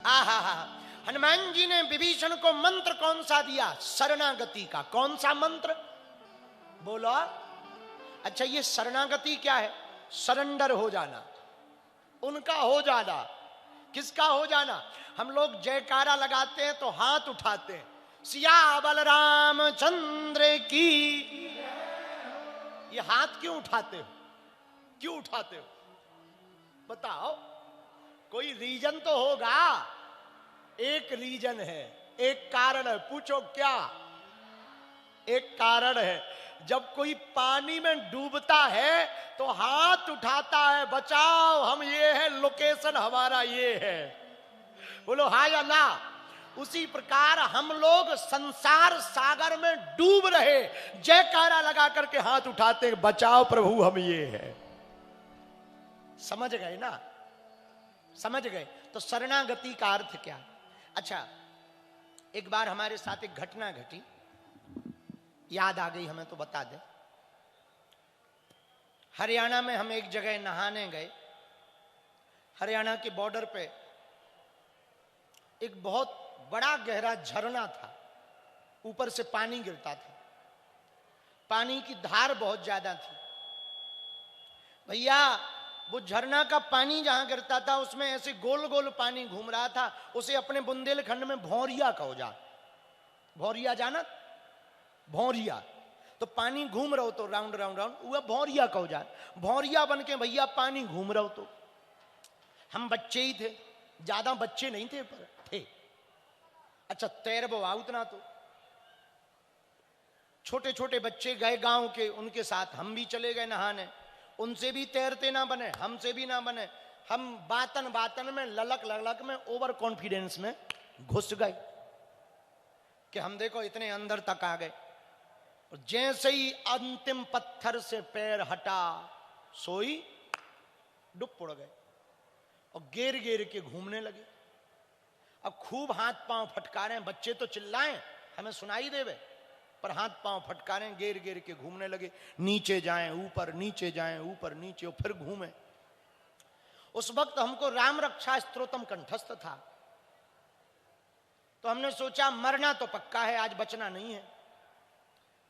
आहा, हनुमान जी ने विभीषण को मंत्र कौन सा दिया? शरणागति का। कौन सा मंत्र बोलो? अच्छा, ये शरणागति क्या है? सरेंडर हो जाना, उनका हो जाना। किसका हो जाना? हम लोग जयकारा लगाते हैं तो हाथ उठाते हैं, सिया बलराम चंद्र की। ये हाथ क्यों उठाते हो? क्यों उठाते हो बताओ? कोई रीजन तो होगा। एक रीजन है, एक कारण है। पूछो क्या? एक कारण है। जब कोई पानी में डूबता है तो हाथ उठाता है, बचाओ, हम ये है, लोकेशन हमारा ये है। बोलो हाँ या ना? उसी प्रकार हम लोग संसार सागर में डूब रहे, जयकारा लगा करके हाथ उठाते, बचाओ प्रभु, हम ये है। समझ गए ना? समझ गए? तो शरणागति का अर्थ क्या? अच्छा, एक बार हमारे साथ एक घटना घटी, याद आ गई हमें तो बता दे। हरियाणा में हम एक जगह नहाने गए। हरियाणा के बॉर्डर पे एक बहुत बड़ा गहरा झरना था, ऊपर से पानी गिरता था, पानी की धार बहुत ज्यादा थी। भैया, वो झरना का पानी जहां गिरता था उसमें ऐसे गोल गोल पानी घूम रहा था। उसे अपने बुंदेलखंड में भौरिया कहो जा। भौरिया जाना? भौरिया तो पानी घूम रहो तो राउंड राउंड राउंड, वह भौरिया कहो जा। भौरिया बन के भैया पानी घूम रहो। तो हम बच्चे ही थे, ज्यादा बच्चे नहीं थे पर थे। अच्छा, तैरबो आ उतना तो। छोटे छोटे बच्चे गए गांव के, उनके साथ हम भी चले गए नहाने। उनसे भी तैरते ना बने, हमसे भी ना बने। हम बातन बातन में, ललक ललक में, ओवर कॉन्फिडेंस में घुस गए कि हम देखो इतने अंदर तक आ गए। और जैसे ही अंतिम पत्थर से पैर हटा, सोई डूब पड़ गए और गेर गेर के घूमने लगे। अब खूब हाथ पांव फटकारें, बच्चे तो चिल्लाएं, हमें सुनाई देवे, पर हाथ पांव फटकारें, गेर गेर के घूमने लगे। नीचे जाएं ऊपर, नीचे जाएं ऊपर, नीचे, और फिर घूमें। उस वक्त हमको राम रक्षा स्तोत्रम कंठस्थ था, तो हमने सोचा मरना तो पक्का है, आज बचना नहीं है।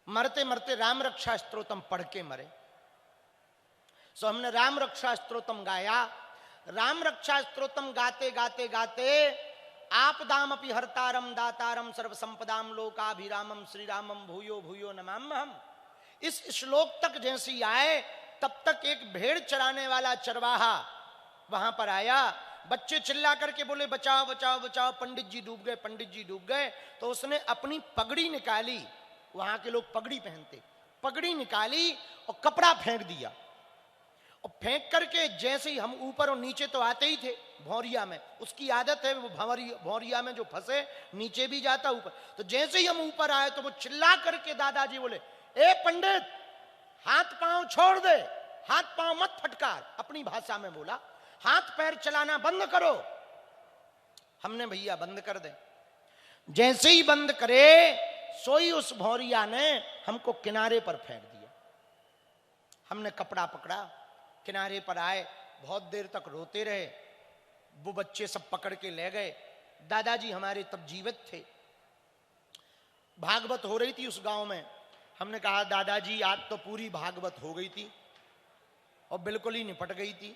मरते मरते राम रक्षा स्तोत्रम पढ़ के मरे। सो हमने राम रक्षा स्तोत्रम गाया। राम रक्षा स्तोत्रम गाते गाते गाते आपदाम अपि हरतारम दातारम सर्व संपदाम लोकाभिरामम श्री रामम भूयो भूयो नमाम्यहम्। इस श्लोक तक जैसे ही आए, तब तक एक भेड़ चराने वाला चरवाहा वहां पर आया। बच्चे चिल्ला करके बोले बचाओ बचाओ बचाओ, पंडित जी डूब गए, पंडित जी डूब गए। तो उसने अपनी पगड़ी निकाली, वहां के लोग पगड़ी पहनते, पगड़ी निकाली और कपड़ा फेंक दिया। और फेंक करके जैसे ही हम ऊपर और नीचे तो आते ही थे भौरिया में, उसकी आदत है वो भौरिया में जो फंसे नीचे भी जाता ऊपर। तो जैसे ही हम ऊपर आए तो वो चिल्ला करके दादाजी बोले, ए पंडित, हाथ पांव छोड़ दे, हाथ पांव मत फटकार। अपनी भाषा में बोला, हाथ पैर चलाना बंद करो। हमने भैया बंद कर दे। जैसे ही बंद करे, सोई उस भौरिया ने हमको किनारे पर फेंक दिया। हमने कपड़ा पकड़ा, किनारे पर आए, बहुत देर तक रोते रहे। वो बच्चे सब पकड़ के ले गए। दादाजी हमारे तब जीवित थे। भागवत हो रही थी उस गांव में। हमने कहा दादाजी आज तो पूरी भागवत हो गई थी और बिल्कुल ही निपट गई थी,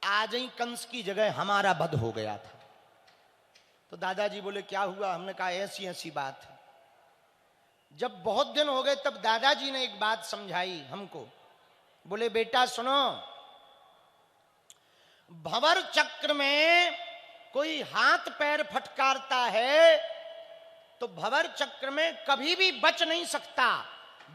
आज ही कंस की जगह हमारा वध हो गया था। तो दादाजी बोले क्या हुआ? हमने कहा ऐसी ऐसी बात है। जब बहुत दिन हो गए तब दादाजी ने एक बात समझाई हमको। बोले बेटा सुनो, भंवर चक्र में कोई हाथ पैर फटकारता है तो भंवर चक्र में कभी भी बच नहीं सकता।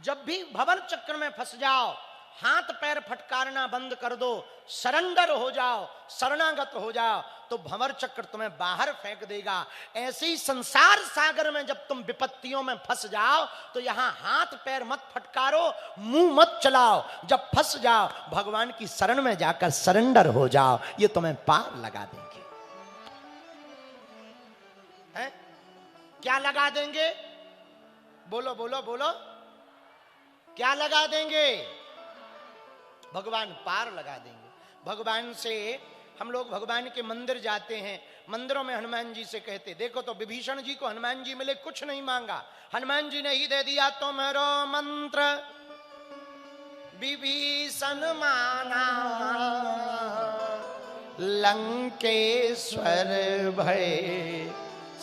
जब भी भंवर चक्र में फंस जाओ, हाथ पैर फटकारना बंद कर दो, सरेंडर हो जाओ, शरणागत हो जाओ, तो भंवर चक्र तुम्हें बाहर फेंक देगा। ऐसे ही संसार सागर में जब तुम विपत्तियों में फंस जाओ तो यहां हाथ पैर मत फटकारो, मुंह मत चलाओ। जब फंस जाओ, भगवान की शरण में जाकर सरेंडर हो जाओ, ये तुम्हें पार लगा देंगे। है? क्या लगा देंगे? बोलो बोलो बोलो, क्या लगा देंगे? भगवान पार लगा देंगे। भगवान से हम लोग भगवान के मंदिर जाते हैं, मंदिरों में हनुमान जी से कहते, देखो तो विभीषण जी को हनुमान जी मिले, कुछ नहीं मांगा, हनुमान जी ने ही दे दिया, तुम्हारो मंत्र विभीषण माना, लंकेश्वर भय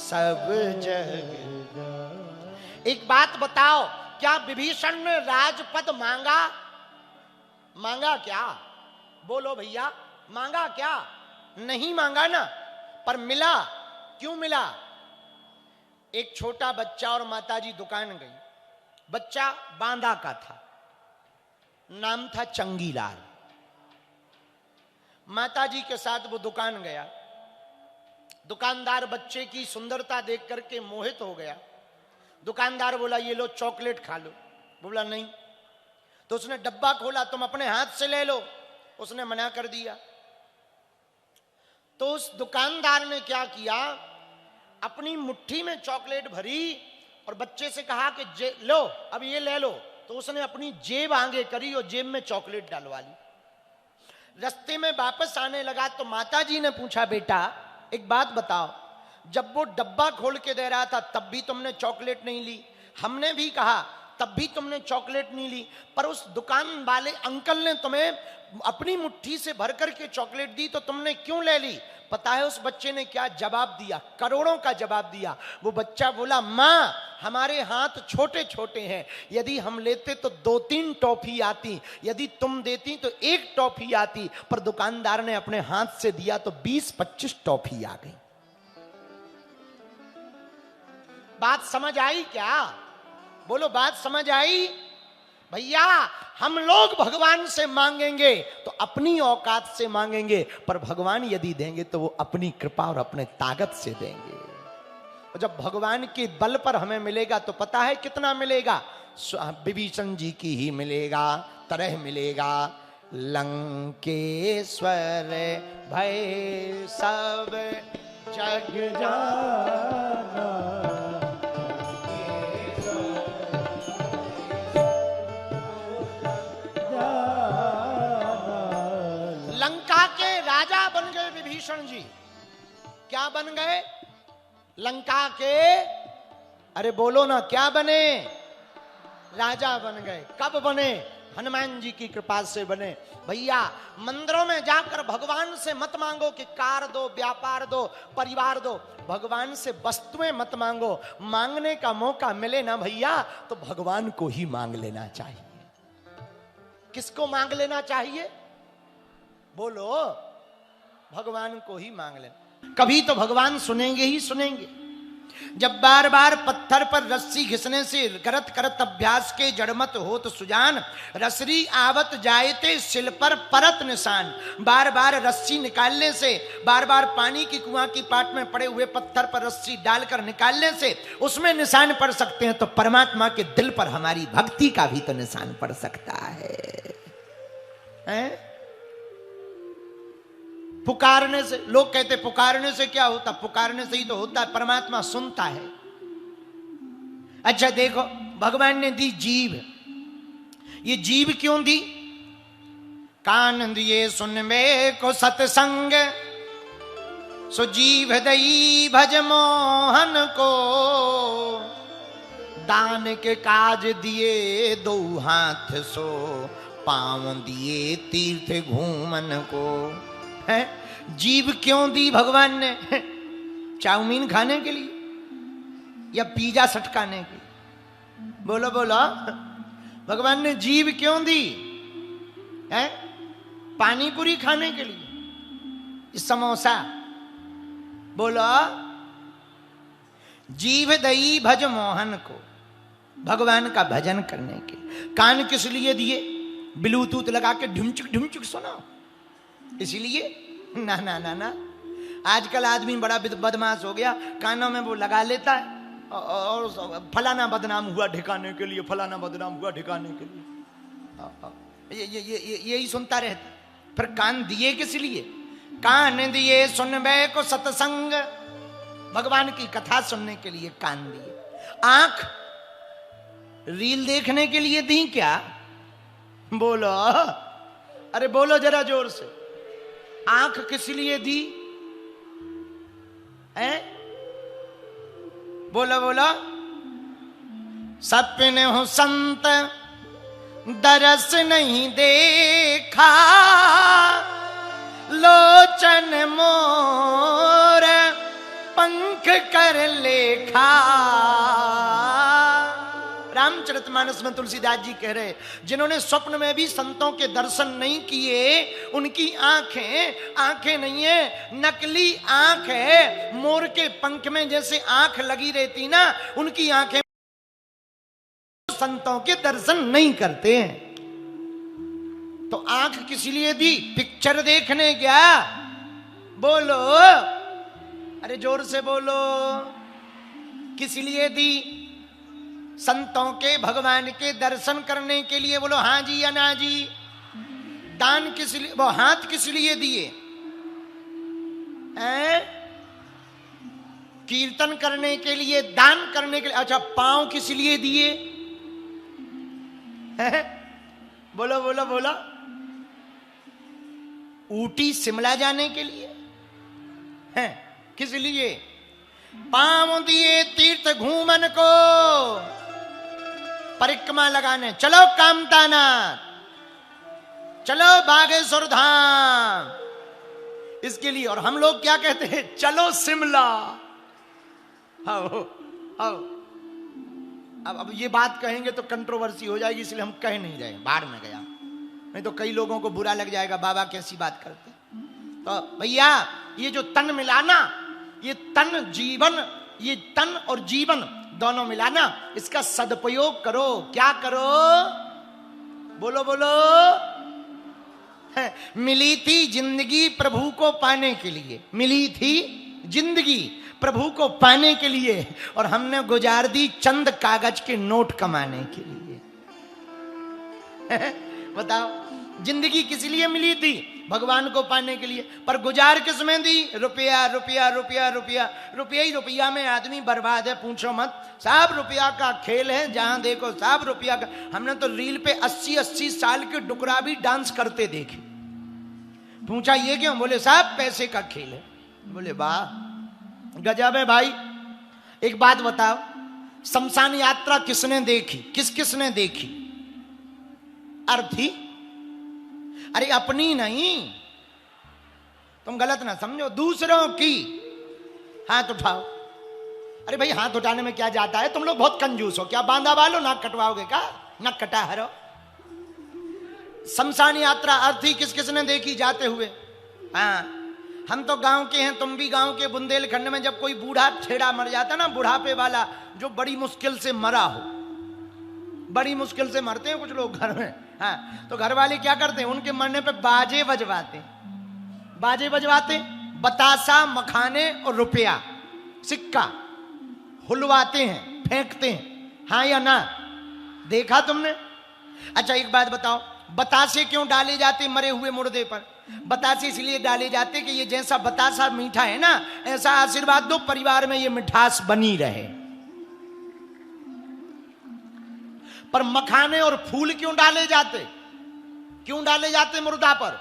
सब जग। एक बात बताओ, क्या विभीषण ने राजपद मांगा? मांगा क्या? बोलो भैया, मांगा क्या? नहीं मांगा ना, पर मिला। क्यों मिला? एक छोटा बच्चा और माताजी दुकान गई, बच्चा बांदा का था, नाम था चंगीलाल। माताजी के साथ वो दुकान गया, दुकानदार बच्चे की सुंदरता देख करके मोहित हो गया। दुकानदार बोला, ये लो चॉकलेट खा लो। बोला नहीं। तो उसने डब्बा खोला, तुम अपने हाथ से ले लो। उसने मना कर दिया। तो उस दुकानदार ने क्या किया, अपनी मुट्ठी में चॉकलेट भरी और बच्चे से कहा कि लो अब ये ले लो। तो उसने अपनी जेब आगे करी और जेब में चॉकलेट डलवा ली। रास्ते में वापस आने लगा तो माताजी ने पूछा, बेटा एक बात बताओ, जब वो डब्बा खोल के दे रहा था तब भी तुमने चॉकलेट नहीं ली, हमने भी कहा तब भी तुमने चॉकलेट नहीं ली, पर उस दुकान वाले अंकल ने तुम्हें अपनी मुट्ठी से भर करके चॉकलेट दी तो तुमने क्यों ले ली? पता है उस बच्चे ने क्या जवाब दिया? करोड़ों का जवाब दिया। वो बच्चा बोला, माँ हमारे हाथ छोटे छोटे हैं, यदि हम लेते तो 2-3 टॉफी आती, यदि तुम देती तो 1 टॉफी आती, पर दुकानदार ने अपने हाथ से दिया तो 20-25 टॉफी आ गई। बात समझ आई क्या? बोलो बात समझ आई? भैया हम लोग भगवान से मांगेंगे तो अपनी औकात से मांगेंगे, पर भगवान यदि देंगे तो वो अपनी कृपा और अपने ताकत से देंगे। और जब भगवान के बल पर हमें मिलेगा तो पता है कितना मिलेगा? विभीषण जी की ही मिलेगा, तरह मिलेगा। लंकेश्वर भय सब जग जाना, लंका के राजा बन गए विभीषण जी। क्या बन गए? लंका के, अरे बोलो ना, क्या बने? राजा बन गए। कब बने? हनुमान जी की कृपा से बने। भैया मंदिरों में जाकर भगवान से मत मांगो कि कार दो, व्यापार दो, परिवार दो। भगवान से वस्तुएं मत मांगो। मांगने का मौका मिले ना भैया तो भगवान को ही मांग लेना चाहिए। किसको मांग लेना चाहिए? बोलो, भगवान को ही मांग लेना। कभी तो भगवान सुनेंगे ही सुनेंगे। जब बार बार पत्थर पर रस्सी घिसने से करत करत अभ्यास के जड़मत होत सुजान, रसरी आवत जायते सिल पर परत निशान। बार बार रस्सी निकालने से, बार बार पानी की कुआं की पाट में पड़े हुए पत्थर पर रस्सी डालकर निकालने से उसमें निशान पड़ सकते हैं, तो परमात्मा के दिल पर हमारी भक्ति का भी तो निशान पड़ सकता है? पुकारने से, लोग कहते पुकारने से क्या होता? पुकारने से ही तो होता है, परमात्मा सुनता है। अच्छा देखो, भगवान ने दी जीभ। ये जीभ क्यों दी? कान दिए सुनबे को सत्संग, सो जीभ दई भज मोहन को। दान के काज दिए 2 हाथ, सो पांव दिए तीर्थ घूमन को। है जीभ क्यों दी भगवान ने? चाउमीन खाने के लिए या पिज्जा सटकाने के लिए? बोलो बोलो, भगवान ने जीभ क्यों दी? है पानी पूरी खाने के लिए, समोसा? बोलो, जीभ दई भज मोहन को, भगवान का भजन करने के। कान किस लिए दिए? ब्लूटूथ लगा के ढुमचुक ढुमचुक सुनो, इसलिए? ना ना ना ना, आजकल आदमी बड़ा बदमाश हो गया, कानों में वो लगा लेता है और फलाना बदनाम हुआ ठिकाने के लिए, फलाना बदनाम हुआ ठिकाने के लिए, यही सुनता रहता। फिर कान दिए किस लिए? कान दिए सुनबे को सत्संग, भगवान की कथा सुनने के लिए कान दिए। आंख रील देखने के लिए दी क्या? बोलो, अरे बोलो जरा जोर से। आंख किस लिए दी है? बोलो बोलो। सपने हो संत दरस नहीं देखा, लोचन मोर पंख कर लेखा। रामचरितमानस में तुलसीदास जी कह रहे, जिन्होंने स्वप्न में भी संतों के दर्शन नहीं किए, उनकी आंखें नहीं है, नकली आंख है। मोर के पंख में जैसे आंख लगी रहती ना, उनकी आंखें संतों के दर्शन नहीं करते हैं। तो आंख किस लिए दी? पिक्चर देखने क्या? बोलो, अरे जोर से बोलो। किस लिए दी? संतों के, भगवान के दर्शन करने के लिए। बोलो हाँ जी या ना जी। दान किस लिए? वो हाथ किस लिए दिए? कीर्तन करने के लिए, दान करने के लिए। अच्छा, पांव किस लिए दिए? बोलो बोलो बोलो। ऊटी शिमला जाने के लिए है। किस लिए? पांव दिए तीर्थ घूमन को, परिक्रमा लगाने। चलो कामतानाथ, चलो बागेश्वर धाम, इसके लिए। और हम लोग क्या कहते हैं? चलो शिमला। आओ आओ। अब ये बात कहेंगे तो कंट्रोवर्सी हो जाएगी, इसलिए हम कह नहीं रहे। बाढ़ में गया, नहीं तो कई लोगों को बुरा लग जाएगा, बाबा कैसी बात करते। तो भैया, ये जो तन मिलाना, ये तन जीवन, ये तन और जीवन दोनों मिलाना, इसका सदुपयोग करो। क्या करो? बोलो बोलो। मिली थी जिंदगी प्रभु को पाने के लिए, मिली थी जिंदगी प्रभु को पाने के लिए, और हमने गुजार दी चंद कागज के नोट कमाने के लिए। बताओ, जिंदगी किस लिए मिली थी? भगवान को पाने के लिए। पर गुजार किस में दी? रुपया रुपया रुपया रुपया। रुपया ही रुपया में आदमी बर्बाद है, पूछो मत। सब रुपया का खेल है, जहां देखो सब रुपया का। हमने तो रील पे 80-80 साल के डुकरा भी डांस करते देखे। पूछा ये क्यों? बोले सब पैसे का खेल है। बोले वाह, गजब है भाई। एक बात बताओ, शमशान यात्रा किसने देखी? किसने देखी? अर्थी? अरे अपनी नहीं, तुम गलत ना समझो, दूसरों की। हाथ उठाओ। अरे भाई, हाथ उठाने में क्या जाता है? तुम लोग बहुत कंजूस हो। क्या बांधा वालो? नाक कटवाओगे क्या? नाक कटा हरो। शमशान यात्रा अर्थी किसने देखी जाते हुए? हाँ, हम तो गांव के हैं, तुम भी गांव के। बुंदेलखंड में जब कोई बूढ़ा छेड़ा मर जाता ना, बुढ़ापे वाला, जो बड़ी मुश्किल से मरा हो, बड़ी मुश्किल से मरते हैं कुछ लोग घर में। हाँ, तो घर वाले क्या करते हैं? उनके मरने पे बाजे बजवाते, बाजे बजवाते, बतासा, मखाने और रुपया, सिक्का हुलवाते हैं, फेंकते हैं। हाँ या ना? देखा तुमने? अच्छा एक बात बताओ, बतासे क्यों डाले जाते मरे हुए मुर्दे पर? बतासे इसलिए डाले जाते कि ये जैसा बतासा मीठा है ना, ऐसा आशीर्वाद दो परिवार में ये मिठास बनी रहे। पर मखाने और फूल क्यों डाले जाते? क्यों डाले जाते मुर्दा पर?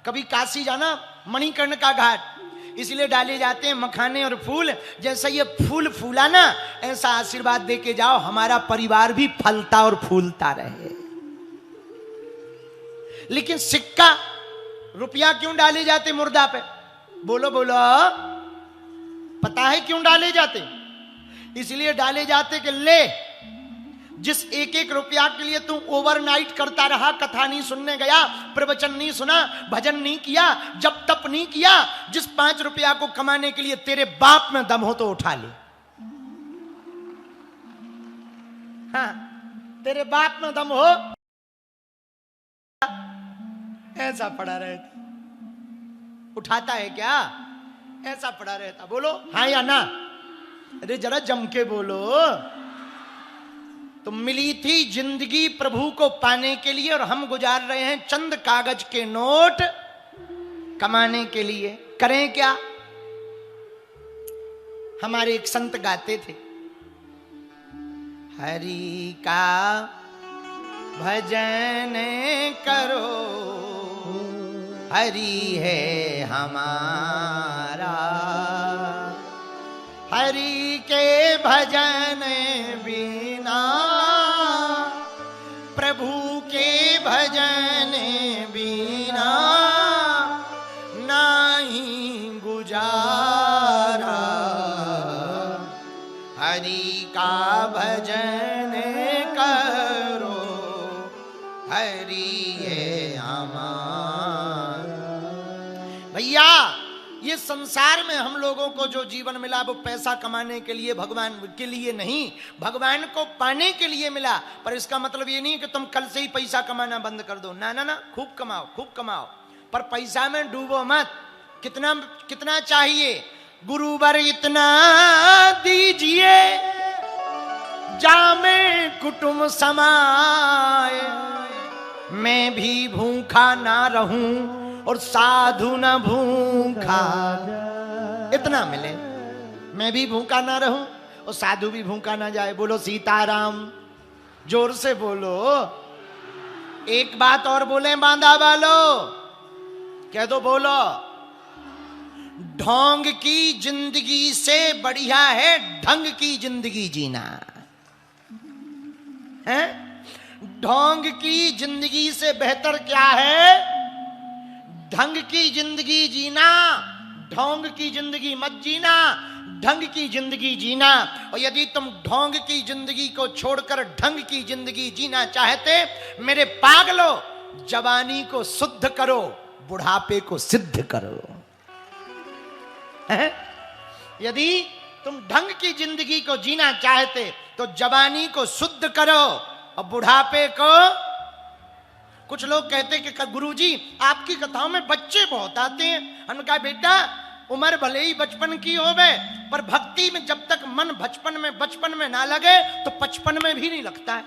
कभी काशी जाना, मणिकर्ण का घाट, इसलिए डाले जाते हैं मखाने और फूल। जैसा ये फूल फूला ना, ऐसा आशीर्वाद दे के जाओ हमारा परिवार भी फलता और फूलता रहे। लेकिन सिक्का, रुपया क्यों डाले जाते मुर्दा पे? बोलो बोलो, पता है क्यों डाले जाते? इसलिए डाले जाते कि ले, जिस एक एक रुपया के लिए तू ओवरनाइट करता रहा, कथा नहीं सुनने गया, प्रवचन नहीं सुना, भजन नहीं किया, जब तप नहीं किया, जिस 5 रुपया को कमाने के लिए तेरे बाप में दम हो तो उठा ले। हाँ, तेरे बाप में दम हो, ऐसा पड़ा रहता। उठाता है क्या? ऐसा पड़ा रहता। बोलो हाँ या ना? अरे जरा जम के बोलो। तो मिली थी जिंदगी प्रभु को पाने के लिए, और हम गुजार रहे हैं चंद कागज के नोट कमाने के लिए। करें क्या? हमारे एक संत गाते थे, हरि का भजन करो, हरि है हमारा। हरि के भजन बिना, प्रभु के भजन बिना नहीं गुजारा। हरि का भजन करो, हरि है हमारा। भैया, ये संसार में हम लोगों को जो जीवन मिला वो पैसा कमाने के लिए, भगवान के लिए नहीं, भगवान को पाने के लिए मिला। पर इसका मतलब ये नहीं कि तुम कल से ही पैसा कमाना बंद कर दो। ना ना ना, खूब कमाओ, खूब कमाओ, पर पैसा में डूबो मत। कितना कितना चाहिए? गुरुवर इतना दीजिए जामे कुटुंब समाए, मैं भी भूखा ना रहूं और साधु न भूखा। इतना मिले, मैं भी भूखा ना रहूं और साधु भी भूखा ना जाए। बोलो सीताराम, जोर से बोलो। एक बात और बोले बांधा वालो, कह दो, बोलो। ढोंग की जिंदगी से बढ़िया है ढंग की जिंदगी जीना है। ढोंग की जिंदगी से बेहतर क्या है? ढंग की जिंदगी जीना। ढोंग की जिंदगी मत जीना, ढंग की जिंदगी जीना। और यदि तुम ढोंग की जिंदगी को छोड़कर ढंग की जिंदगी जीना चाहते, मेरे पागलो, जवानी को शुद्ध करो, बुढ़ापे को सिद्ध करो। यदि तुम ढंग की जिंदगी को जीना चाहते तो जवानी को शुद्ध करो और बुढ़ापे को। कुछ लोग कहते कि गुरुजी आपकी कथाओं में बच्चे बहुत आते हैं। हमने कहा बेटा, उम्र भले ही बचपन की होवे, पर भक्ति में जब तक मन बचपन में ना लगे तो 55 में भी नहीं लगता है।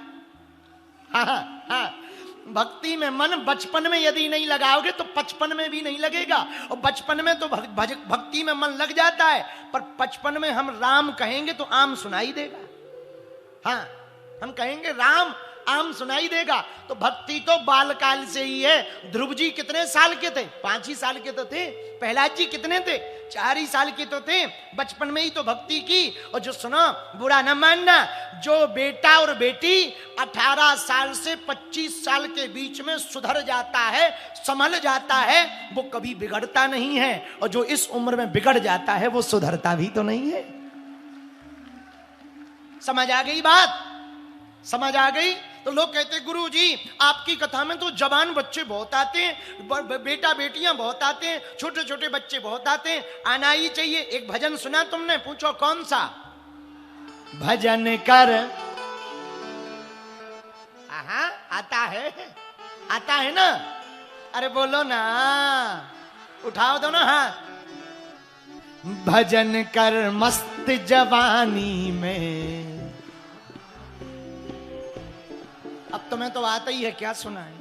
हाँ, भक्ति में मन बचपन में यदि नहीं लगाओगे तो 55 में भी नहीं लगेगा। और बचपन में तो भक्ति में मन लग जाता है, पर 55 में हम राम कहेंगे तो आम सुनाई देगा। हाँ, हम कहेंगे राम, आम सुनाई देगा। तो भक्ति तो बालकाल से ही है। ध्रुव जी कितने साल के थे? 5 ही साल के तो थे। प्रहलाद जी कितने थे? 4 ही साल के तो थे। बचपन में ही तो भक्ति की। और जो सुनो, बुरा न मानना, जो बेटा और बेटी 18 साल से 25 साल के बीच में सुधर जाता है, संभल जाता है, वो कभी बिगड़ता नहीं है। और जो इस उम्र में बिगड़ जाता है वो सुधरता भी तो नहीं है। समझ आ गई बात? समझ आ गई? तो लोग कहते गुरु जी आपकी कथा में तो जवान बच्चे बहुत आते हैं, बेटा बेटियां बहुत आते हैं, छोटे छोटे बच्चे बहुत आते हैं, आना ही चाहिए। एक भजन सुना तुमने? पूछो कौन सा भजन कर। आता है, आता है ना? अरे बोलो ना, उठाओ दो ना हाथ। भजन कर मस्त जवानी में। अब तुम्हें तो आता ही है, क्या सुना है?